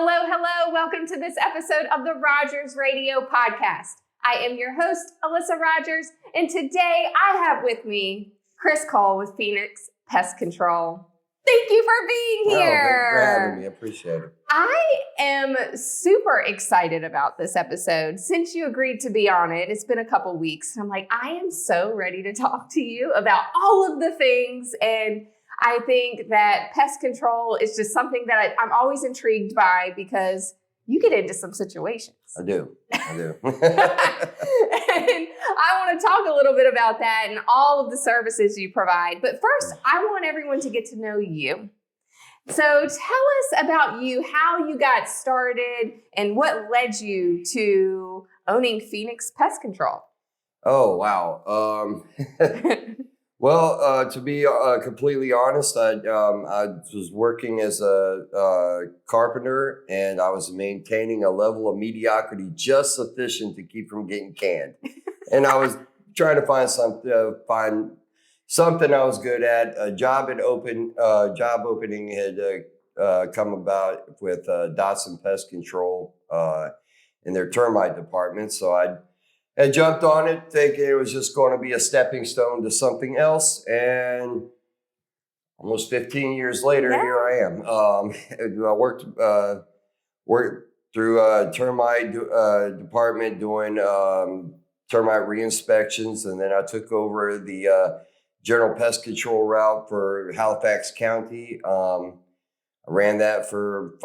Hello, hello. Welcome to this episode of the Rogers Radio Podcast. I am your host, Alyssa Rogers, and today I have with me Chris Cole with Phoenix Pest Control. Thank you for being here. Thanks for having me. I appreciate it. I am super excited about this episode. Since you agreed to be on it, it's been a couple weeks. I'm like, I am so ready to talk to you about all of the things. And I think that pest control is just something that I'm always intrigued by because you get into some situations. I do. And I want to talk a little bit about that and all of the services you provide. But first, I want everyone to get to know you. So tell us about you, how you got started, and what led you to owning Phoenix Pest Control. Oh, wow. Well, to be completely honest, I was working as a carpenter, and I was maintaining a level of mediocrity just sufficient to keep from getting canned. And I was trying to find something I was good at. A job opening had come about with Dotson Pest Control in their termite department. So I jumped on it thinking it was just going to be a stepping stone to something else. And almost 15 years later, Here I am. I worked through a termite department doing termite re-inspections. And then I took over the general pest control route for Halifax County. I ran that for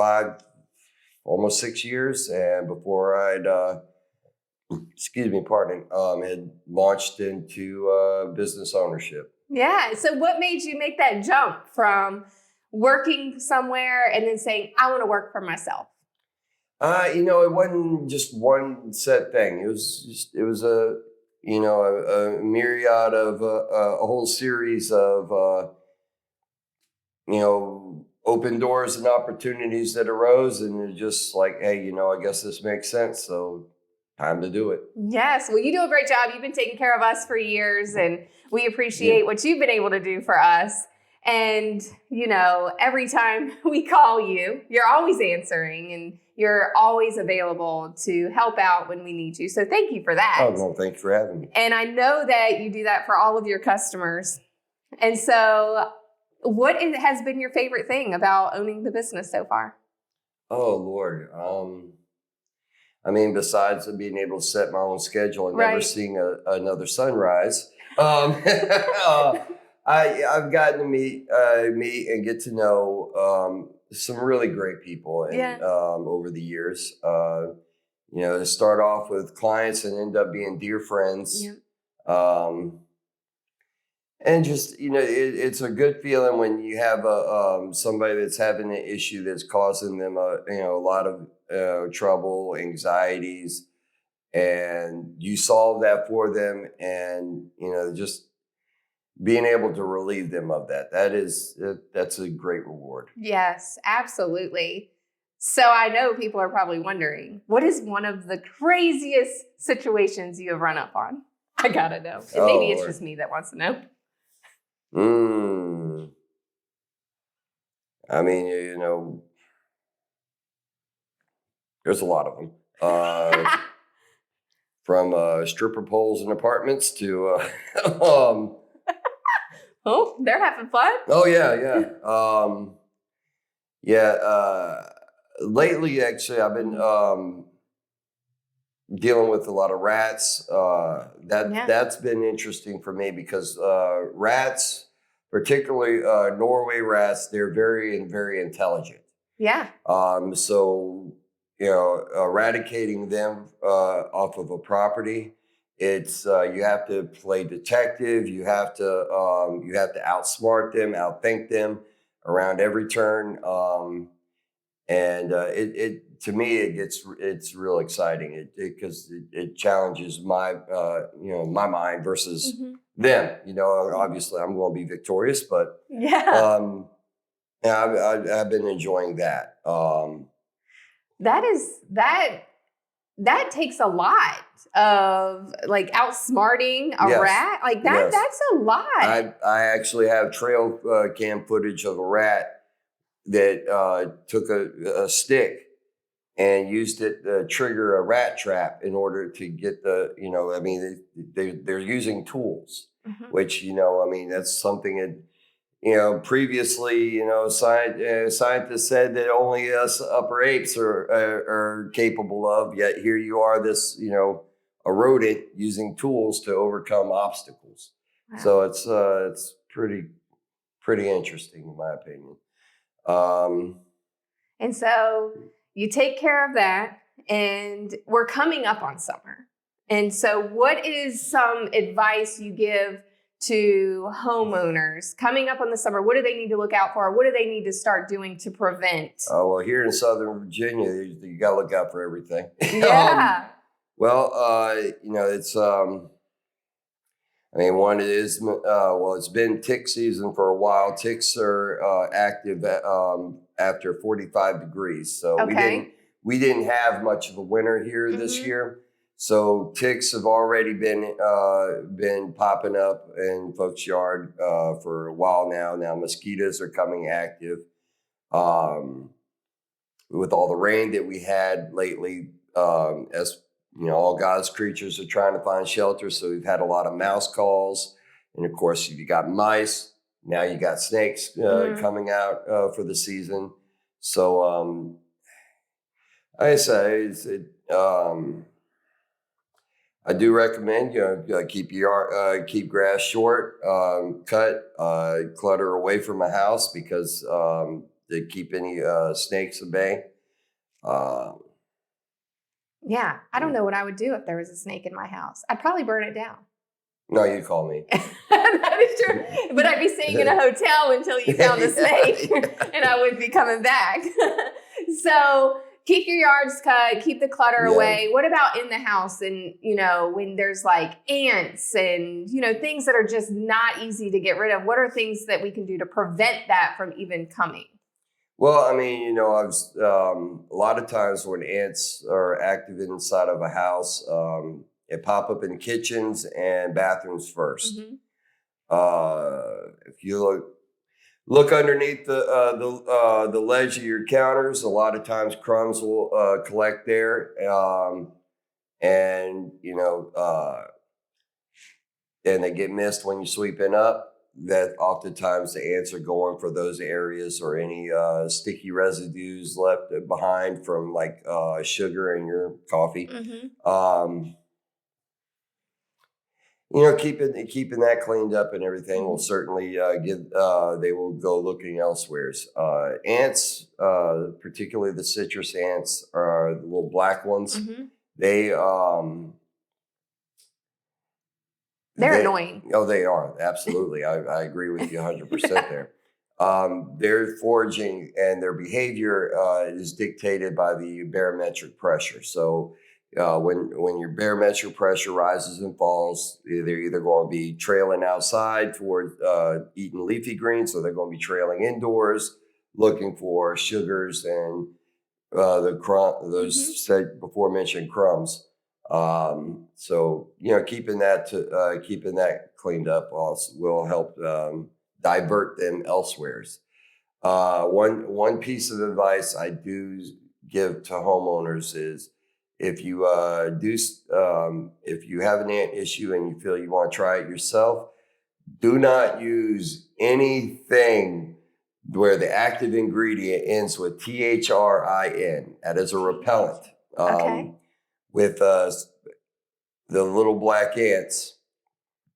almost 6 years. And before I'd had launched into business ownership. Yeah. So what made you make that jump from working somewhere and then saying, I want to work for myself? It wasn't just one set thing. It was a myriad of a whole series of, open doors and opportunities that arose. And it's just like, hey, I guess this makes sense. So time to do it. Yes. Well, you do a great job. You've been taking care of us for years, and we appreciate what you've been able to do for us. And, every time we call you, you're always answering and you're always available to help out when we need you. So thank you for that. Oh, no, thanks for having me. And I know that you do that for all of your customers. And so what has been your favorite thing about owning the business so far? Oh, Lord. Besides being able to set my own schedule and never seeing another sunrise, I've gotten to meet and get to know some really great people over the years. To start off with clients and end up being dear friends. Yeah. And just, it's a good feeling when you have somebody that's having an issue that's causing them a lot of trouble, anxieties, and you solve that for them, and just being able to relieve them of that. That's a great reward. Yes, absolutely. So I know people are probably wondering, what is one of the craziest situations you have run up on? I gotta know. And maybe it's just me that wants to know. There's a lot of them. From stripper poles in apartments to oh, they're having fun. Oh yeah. Lately, actually, I've been dealing with a lot of rats. That's been interesting for me because rats, particularly Norway rats, they're very intelligent. Yeah. So eradicating them off of a property, it's you have to play detective. You have to outsmart them, outthink them around every turn. And to me, it's real exciting because it challenges my my mind versus them. Obviously I'm going to be victorious, but I've been enjoying that. That takes a lot of like outsmarting a rat. Like that. Yes. That's a lot. I actually have trail cam footage of a rat that took a stick and used it to trigger a rat trap in order to get they're using tools, which, that's something that, previously, scientists said that only us upper apes are capable of, yet here you are, this, a rodent using tools to overcome obstacles. Wow. So it's pretty interesting in my opinion. And so you take care of that, and we're coming up on summer. And so what is some advice you give to homeowners coming up on the summer? What do they need to look out for? What do they need to start doing to prevent? Oh, well, here in Southern Virginia, you got to look out for everything. Yeah. It's, one is, it's been tick season for a while. Ticks are active after 45 degrees. So we didn't have much of a winter here this year. So ticks have already been popping up in folks' yard for a while now. Now mosquitoes are coming active. With all the rain that we had lately, as all God's creatures are trying to find shelter. So we've had a lot of mouse calls. And of course, if you got mice, now you got snakes coming out for the season. So I say, I do recommend, keep grass short, cut, clutter away from a house because to keep any snakes at bay. Yeah, I don't know what I would do if there was a snake in my house. I'd probably burn it down. No, you'd call me. That is true. But I'd be staying in a hotel until you found the snake, and I wouldn't be coming back. So keep your yards cut, keep the clutter away. What about in the house? And, when there's like ants and, things that are just not easy to get rid of, what are things that we can do to prevent that from even coming? Well, a lot of times when ants are active inside of a house, they pop up in kitchens and bathrooms first. If you look underneath the ledge of your counters, a lot of times crumbs will collect there, and they get missed when you're sweeping up. That oftentimes the ants are going for those areas or any sticky residues left behind from like sugar in your coffee. Keeping that cleaned up and everything will certainly they will go looking elsewhere. Ants, particularly the citrus ants, are the little black ones. They're annoying. Oh, they are. Absolutely. I agree with you 100% there. Their foraging and their behavior is dictated by the barometric pressure. So when your barometric pressure rises and falls, they're either going to be trailing outside toward eating leafy greens, or they're going to be trailing indoors looking for sugars and those said before mentioned crumbs. So keeping that cleaned up also will help divert them elsewheres. One piece of advice I do give to homeowners is if you have an ant issue and you feel you want to try it yourself, do not use anything where the active ingredient ends with THRIN. That is a repellent. With the little black ants,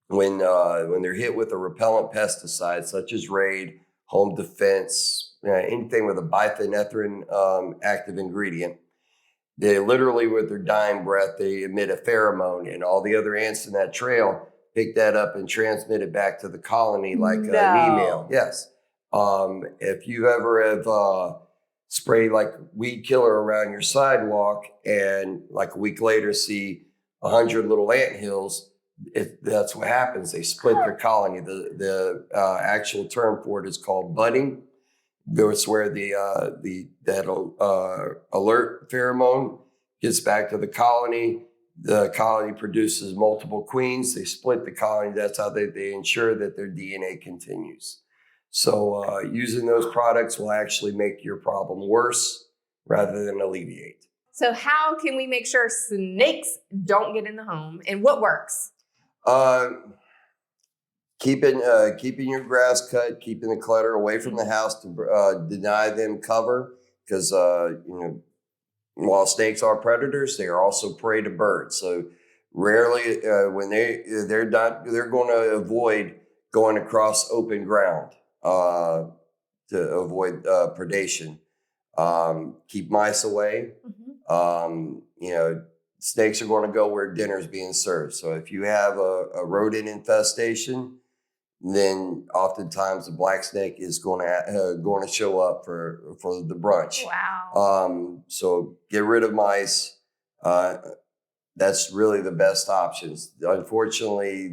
when they're hit with a repellent pesticide such as Raid, Home Defense, anything with a biphenethrin active ingredient, they literally, with their dying breath, they emit a pheromone, and all the other ants in that trail pick that up and transmit it back to the colony like an email. Yes. If you ever have spray like weed killer around your sidewalk and like a week later see 100 little ant hills, that's what happens. They split their colony. The actual term for it is called budding. That's where that alert pheromone gets back to the colony. The colony produces multiple queens. They split the colony. That's how they ensure that their DNA continues. So using those products will actually make your problem worse rather than alleviate. So how can we make sure snakes don't get in the home, and what works? Keeping your grass cut, keeping the clutter away from the house to deny them cover, because while snakes are predators, they are also prey to birds. So rarely when they're going to avoid going across open ground to avoid predation. Keep mice away. Snakes are going to go where dinner's being served. So if you have a rodent infestation, then oftentimes the black snake is going to show up for the brunch. Wow. So get rid of mice. That's really the best options. Unfortunately,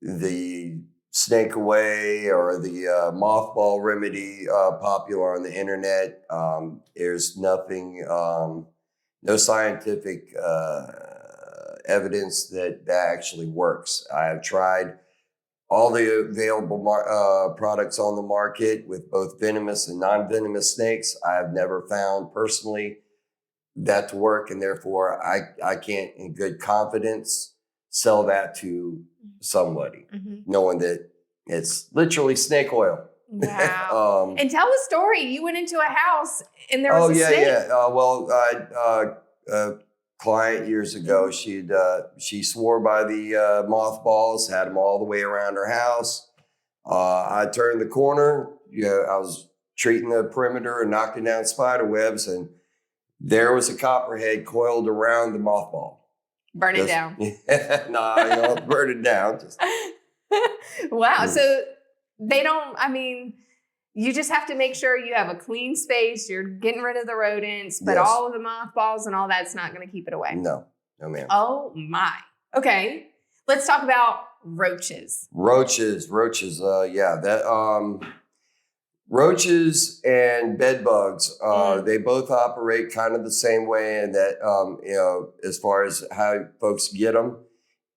the snake away or the mothball remedy popular on the internet. There's nothing, no scientific evidence that actually works. I have tried all the available products on the market with both venomous and non-venomous snakes. I have never found personally that to work, and therefore I can't in good confidence sell that to somebody, knowing that it's literally snake oil. Wow. And tell the story. You went into a house and there was a snake. A client years ago, she swore by the mothballs, had them all the way around her house. I turned the corner. I was treating the perimeter and knocking down spider webs, and there was a copperhead coiled around the mothball. Burn it down. Burn it down. Wow. So they don't, you just have to make sure you have a clean space. You're getting rid of the rodents, but all of the mothballs and all that's not going to keep it away. No, ma'am. Oh my. Okay. Let's talk about roaches. Roaches. Roaches and bed bugs, they both operate kind of the same way, and that, as far as how folks get them,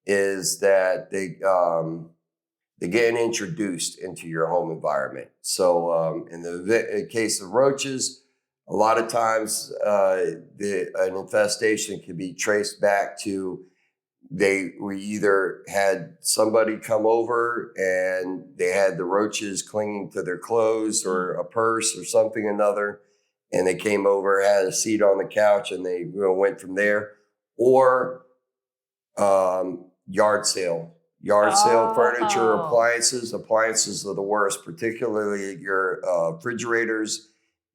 is that they get introduced into your home environment. So in the case of roaches, a lot of times an infestation can be traced back to we either had somebody come over and they had the roaches clinging to their clothes or a purse or something another, and they came over, had a seat on the couch, and they went from there. Or yard sale furniture, appliances are the worst, particularly your refrigerators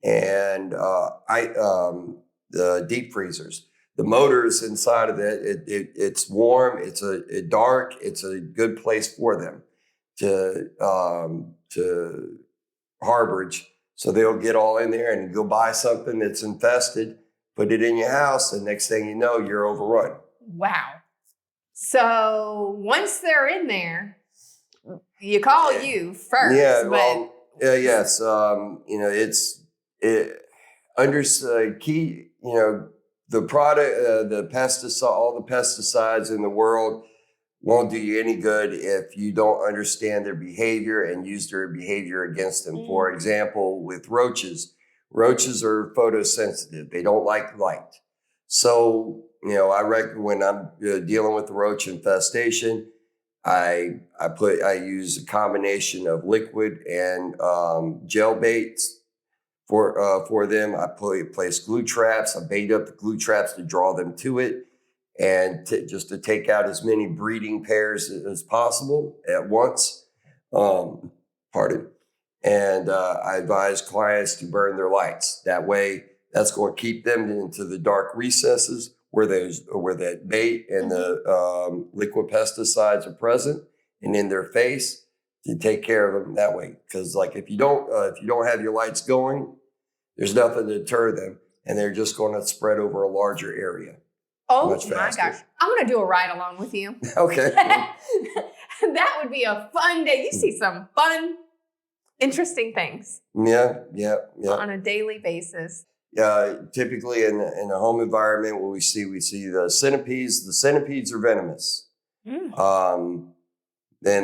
and the deep freezers. The motors inside of it's warm, it's dark, it's a good place for them to harborage. So they'll get all in there and go buy something that's infested, put it in your house, and next thing you know, you're overrun. Wow. So once they're in there, you call you first. Yeah, well, yes. Key, the product, all the pesticides in the world won't do you any good if you don't understand their behavior and use their behavior against them. For example, with roaches are photosensitive. They don't like light. So, I reckon when I'm dealing with the roach infestation, I use a combination of liquid and gel baits. For them, I place glue traps. I bait up the glue traps to draw them to it, and just to take out as many breeding pairs as possible at once. And I advise clients to burn their lights. That way, that's going to keep them into the dark recesses where that bait and the liquid pesticides are present and in their face, to take care of them that way. Because if you don't have your lights going, there's nothing to deter them, and they're just going to spread over a larger area. Oh my gosh. I'm going to do a ride along with you. Okay. That would be a fun day. You see some fun, interesting things. Yeah. On a daily basis. Typically in a home environment, what we see the centipedes. The centipedes are venomous. Then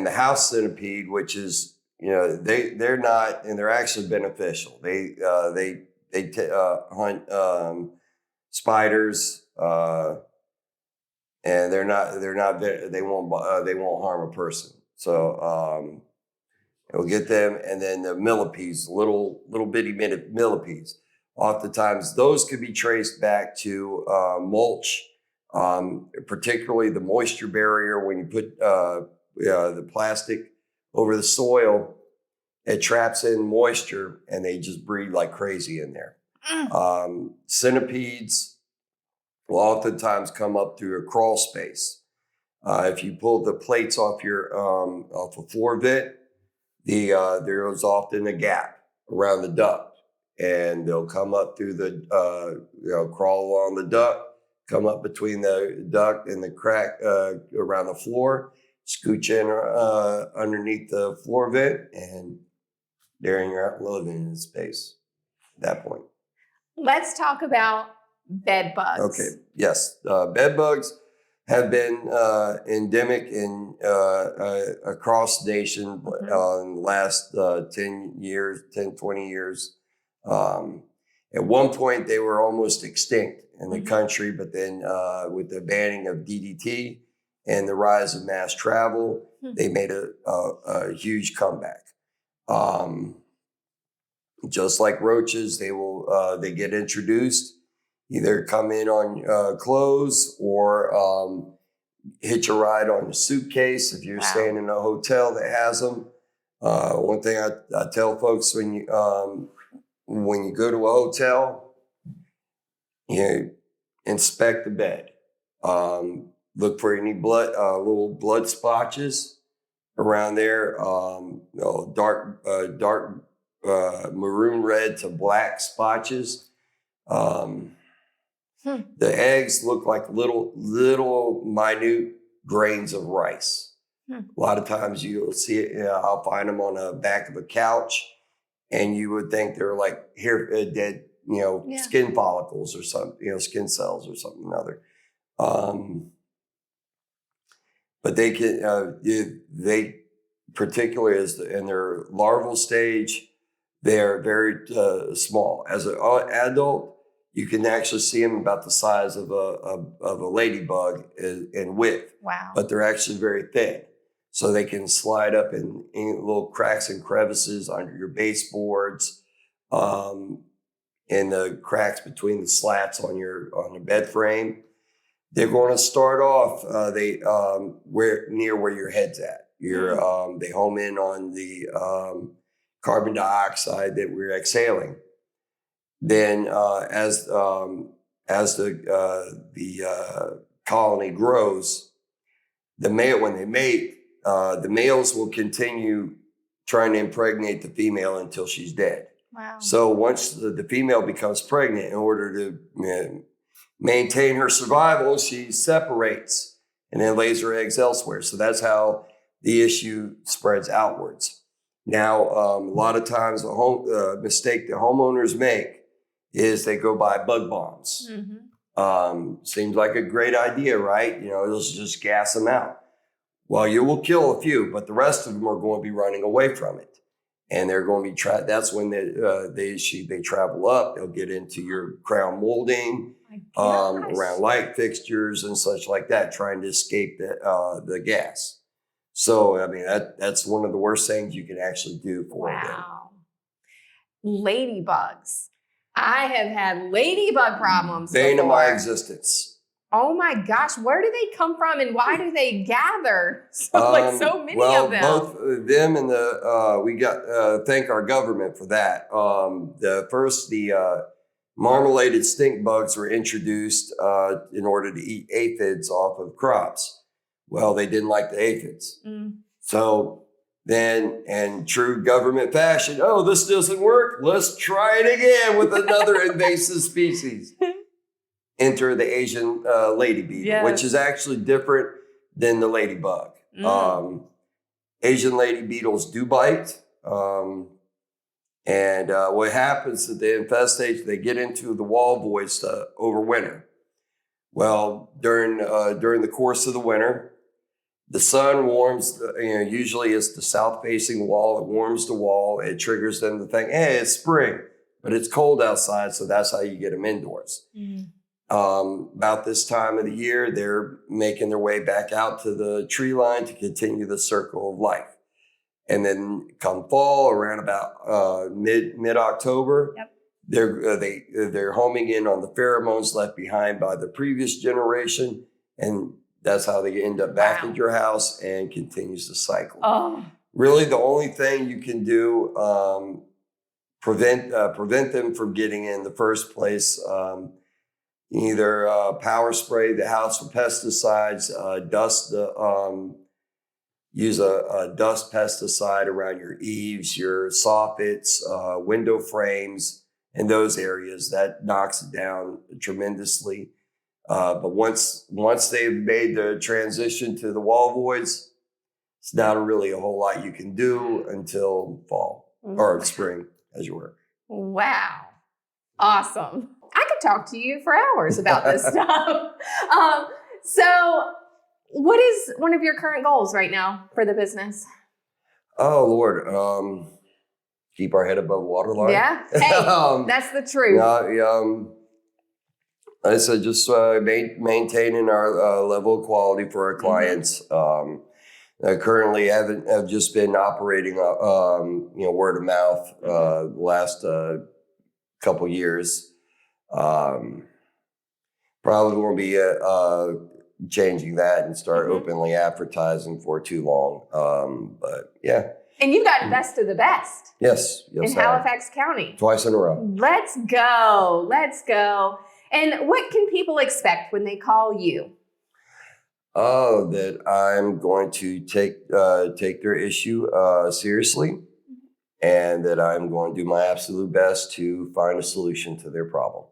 the house centipede, which is, they're not, and they're actually beneficial. They hunt spiders, and they won't harm a person. So we'll get them, and then the millipedes, little bitty millipedes. Oftentimes, those could be traced back to mulch, particularly the moisture barrier. When you put the plastic over the soil, it traps in moisture, and they just breed like crazy in there. Centipedes will oftentimes come up through a crawl space. If you pull the plates off off a floor vent, there is often a gap around the duct, and they'll come up through crawl along the duct, come up between the duct and the crack around the floor, scooch in underneath the floor vent, and there you're living in space at that point. Let's talk about bed bugs. Okay. Yes. Bed bugs have been endemic across the nation in the last 10 years, 10, 20 years. At one point, they were almost extinct in the country, but then with the banning of DDT and the rise of mass travel, they made a huge comeback. Just like roaches, they get introduced, either come in on clothes or hitch a ride on a suitcase if you're staying in a hotel that has them. One thing I tell folks when you go to a hotel, inspect the bed. Look for any little blood splotches around there. Dark maroon red to black spotches. The eggs look like little minute grains of rice. A lot of times you'll see it. I'll find them on the back of a couch, and you would think they're like dead, skin follicles or something, skin cells or something other. But they can, they particularly in their larval stage, they are very small. As an adult, you can actually see them about the size of a ladybug in width. Wow! But they're actually very thin, so they can slide up in little cracks and crevices under your baseboards, in the cracks between the slats on the bed frame. They're going to start off near where your head's at. They home in on the carbon dioxide that we're exhaling. Then, as the colony grows, when they mate, the males will continue trying to impregnate the female until she's dead. Wow! So once the female becomes pregnant, in order to maintain her survival, she separates and then lays her eggs elsewhere. So that's how the issue spreads outwards. Now, a lot of times the mistake that homeowners make is they go buy bug bombs. Seems like a great idea, right? It'll just gas them out. Well, you will kill a few, but the rest of them are going to be running away from it. And they're going to be that's when they travel up. They'll get into your crown molding, around light fixtures and such like that, trying to escape the gas. So, I mean, that's one of the worst things you can actually do for them. Wow. Ladybugs. I have had ladybug problems bane of my existence. Oh my gosh, where do they come from and why do they gather so many of them? Both them and we got thank our government for that. The marmoladed stink bugs were introduced in order to eat aphids off of crops. Well, they didn't like the aphids. So then, in true government fashion, this doesn't work. Let's try it again with another invasive species. Enter the Asian lady beetle, which is actually different than the ladybug. Asian lady beetles do bite. And what happens is the infestation, they get into the wall voids over winter. Well, during the course of the winter, the sun warms, usually it's the south-facing wall. It warms the wall. It triggers them to think, hey, it's spring. but it's cold outside, so that's how you get them indoors. About this time of the year, they're making their way back out to the tree line to continue the circle of life. And then come fall, around about mid October, they're homing in on the pheromones left behind by the previous generation, and that's how they end up back at your house and continues the cycle. Really, the only thing you can do prevent them from getting in the first place. Either power spray the house with pesticides, use a dust pesticide around your eaves, your soffits, window frames, and those areas. That knocks it down tremendously. But once they've made the transition to the wall voids, it's not really a whole lot you can do until fall or spring, as you were. Wow. Awesome. I could talk to you for hours about this stuff. So what is one of your current goals right now for the business? Oh, Lord. Keep our head above waterline. Yeah. Hey, that's the truth. I said just maintaining our level of quality for our clients. I currently have just been operating, word of mouth the last couple years. Probably won't be changing that and start openly advertising for too long. But yeah. And you've got best of the best. Yes. In Halifax County. Twice in a row. Let's go. Let's go. And what can people expect when they call you? Oh, that I'm going to take their issue seriously, and that I'm going to do my absolute best to find a solution to their problem.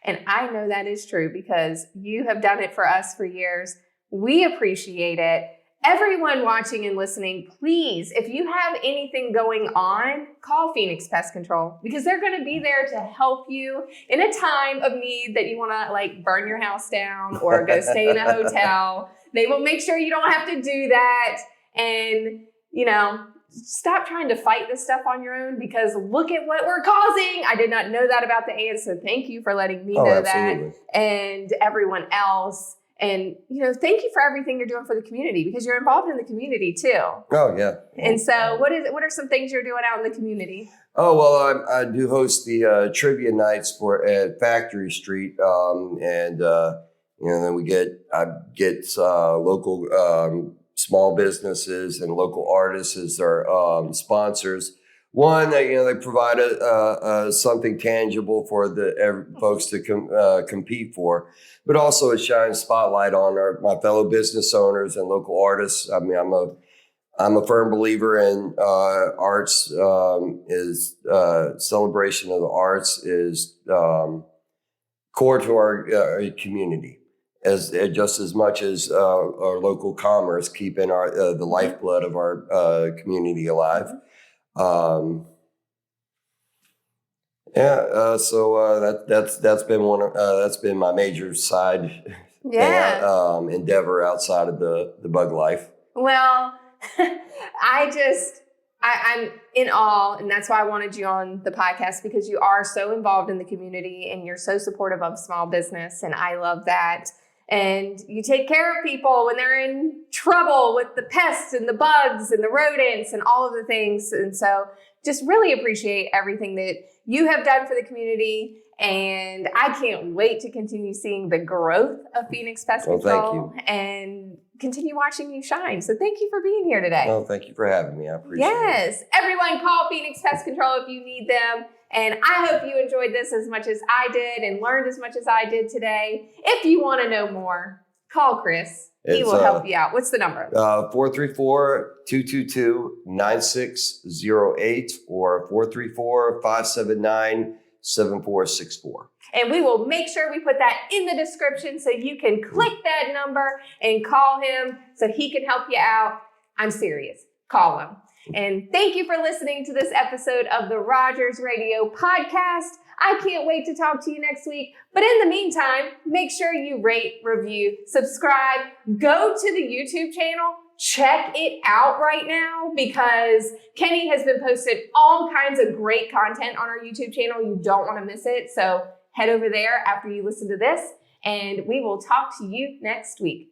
And I know that is true because you have done it for us for years. We appreciate it. Everyone watching and listening, please, if you have anything going on, call Phoenix Pest Control because they're going to be there to help you in a time of need that you want to burn your house down or go stay in a hotel. They will make sure you don't have to do that. And, stop trying to fight this stuff on your own because look at what we're causing. I did not know that about the ants, so thank you for letting me know absolutely. that and everyone else. And, thank you for everything you're doing for the community because you're involved in the community too. Oh, yeah. And so what are some things you're doing out in the community? Oh, well, I do host the trivia nights at Factory Street. Then I get local small businesses and local artists as their sponsors. One, they provide something tangible for the folks to compete for, but also it shines spotlight on my fellow business owners and local artists. I mean, I'm a firm believer in arts. Is celebration of the arts is core to our community. Just as much as our local commerce, keeping the lifeblood of our community alive. So that's been my major side endeavor outside of the bug life. Well, I'm in awe, and that's why I wanted you on the podcast because you are so involved in the community and you're so supportive of small business, and I love that. And you take care of people when they're in trouble with the pests and the bugs and the rodents and all of the things. And so just really appreciate everything that you have done for the community. And I can't wait to continue seeing the growth of Phoenix Pest Control and continue watching you shine. So thank you for being here today. Oh, thank you for having me. I appreciate it. Yes. Everyone call Phoenix Pest Control if you need them. And I hope you enjoyed this as much as I did and learned as much as I did today. If you want to know more, call Chris. He will help you out. What's the number? 434-222-9608 or 434-579-7464. And we will make sure we put that in the description so you can click that number and call him so he can help you out. I'm serious. Call him. And thank you for listening to this episode of the Rogers Radio Podcast. I can't wait to talk to you next week. But in the meantime, make sure you rate, review, subscribe, go to the YouTube channel, check it out right now because Kenny has been posting all kinds of great content on our YouTube channel. You don't want to miss it. So head over there after you listen to this, and we will talk to you next week.